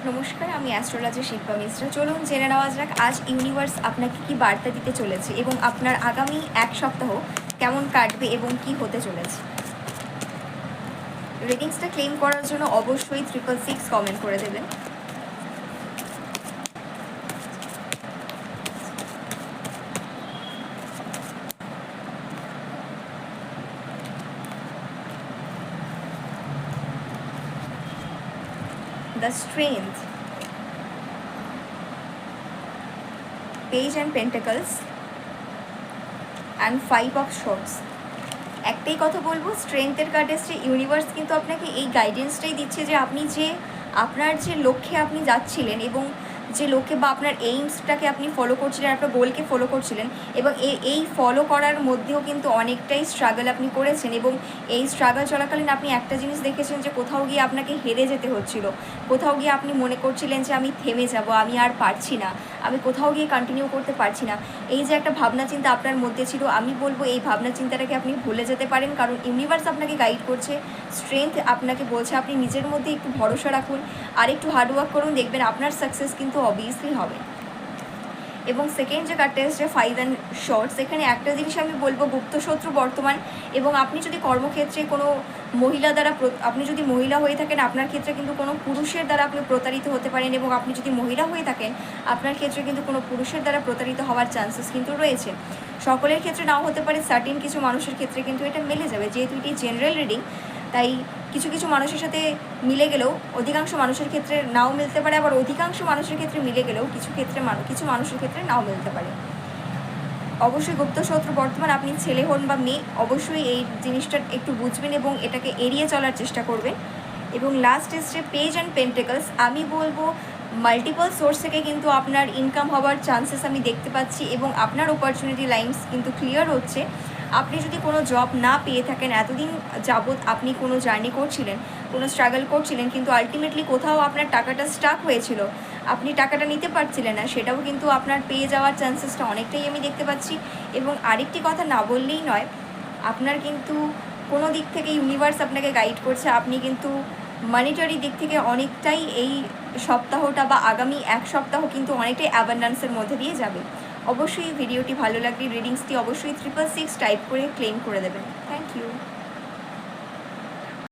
নমস্কার, আমি অ্যাস্ট্রোলজি শিল্পা মিশ্রা। চলুন জেনে নেওয়া যাক আজ ইউনিভার্স আপনাকে কি বার্তা দিতে চলেছে এবং আপনার আগামী এক সপ্তাহ কেমন কাটবে এবং কি হতে চলেছে। রেটিংসটা ক্লেম করার জন্য অবশ্যই 666 কমেন্ট করে দেবেন। The strength, page and pentacles and 5 of swords. একটাই কথা বলবো, স্ট্রেংথের কার্ড এসছে। ইউনিভার্স কিন্তু আপনাকে এই গাইডেন্সটাই দিচ্ছে যে আপনি যে আপনার যে লক্ষ্যে আপনি যাচ্ছিলেন এবং যে লক্ষ্যে বা আপনার এইমসটাকে আপনি ফলো করছিলেন, আপনার গোলকে ফলো করছিলেন এবং এই ফলো করার মধ্যেও কিন্তু অনেকটাই স্ট্রাগল আপনি করেছেন এবং এই স্ট্রাগল চলাকালীন আপনি একটা জিনিস দেখেছেন যে কোথাও গিয়ে আপনাকে হেরে যেতে হচ্ছিল, কোথাও গিয়ে আপনি মনে করছিলেন যে আমি থেমে যাব, আমি আর পারছি না, আমি কোথাও গিয়ে কন্টিনিউ করতে পারছি না। এই যে একটা ভাবনা চিন্তা আপনার মধ্যে ছিল, আমি বলবো এই ভাবনা চিন্তাটাকে আপনি ভুলে যেতে পারেন, কারণ ইউনিভার্স আপনাকে গাইড করছে। স্ট্রেংথ আপনাকে বলছে আপনি নিজের মধ্যে একটু ভরসা রাখুন আর একটু হার্ডওয়ার্ক করুন, দেখবেন আপনার সাকসেস কিন্তু অবভিয়াসলি হবে। এবং সেকেন্ড যে কার্ডটা এসছে 5 অ্যান্ড শর্টস, এখানে একটা জিনিস আমি বলবো, গুপ্তশত্রু বর্তমান এবং আপনি যদি কর্মক্ষেত্রে কোনো মহিলা দ্বারা, আপনি যদি মহিলা হয়ে থাকেন আপনার ক্ষেত্রে কিন্তু কোনো পুরুষের দ্বারা আপনি প্রতারিত হতে পারেন, এবং আপনি যদি মহিলা হয়ে থাকেন আপনার ক্ষেত্রে কিন্তু কোনো পুরুষের দ্বারা প্রতারিত হওয়ার চান্সেস কিন্তু রয়েছে। সকলের ক্ষেত্রে নাও হতে পারে, সার্টিন কিছু মানুষের ক্ষেত্রে কিন্তু এটা মিলে যাবে, যেহেতু এটি জেনারেল রিডিং। তাই কিছু কিছু মানুষের সাথে মিলে গেলেও অধিকাংশ মানুষের ক্ষেত্রে নাও মিলতে পারে, আবার অধিকাংশ মানুষের ক্ষেত্রে মিলে গেলেও কিছু মানুষের ক্ষেত্রে নাও মিলতে পারে। অবশ্যই গুপ্তশত্রু বর্তমান, আপনি ছেলে হন বা মেয়ে, অবশ্যই এই জিনিসটা একটু বুঝবেন এবং এটাকে এড়িয়ে চলার চেষ্টা করবেন। এবং লাস্ট এসছে পেজ অ্যান্ড পেন্টাকলস। আমি বলবো মাল্টিপল সোর্স থেকে কিন্তু আপনার ইনকাম হওয়ার চান্সেস আমি দেখতে পাচ্ছি এবং আপনার অপরচুনিটি লাইনস কিন্তু ক্লিয়ার হচ্ছে। আপনি যদি কোনো জব না পেয়ে থাকেন, এতদিন যাবৎ আপনি কোনো জার্নি করছিলেন, কোনো স্ট্রাগল করছিলেন, কিন্তু আলটিমেটলি কোথাও আপনার টাকাটা স্টাক হয়েছিল, আপনি টাকাটা নিতে পারছিলেন না, সেটাও কিন্তু আপনার পেয়ে যাওয়ার চান্সেসটা অনেকটাই আমি দেখতে পাচ্ছি। এবং আরেকটি কথা না বললেই নয়, আপনার কিন্তু কোনো দিক থেকে ইউনিভার্স আপনাকে গাইড করছে, আপনি কিন্তু মানিটারি দিক থেকে অনেকটাই এই সপ্তাহটা বা আগামী এক সপ্তাহ কিন্তু অনেকটাই অ্যাবান্ডান্সের মধ্যে দিয়ে যাবে। অবশ্যই ভিডিওটি ভালো লাগলে রিডিংসটি অবশ্যই 666 টাইপ করে ক্লেম করে দেবেন। Thank you.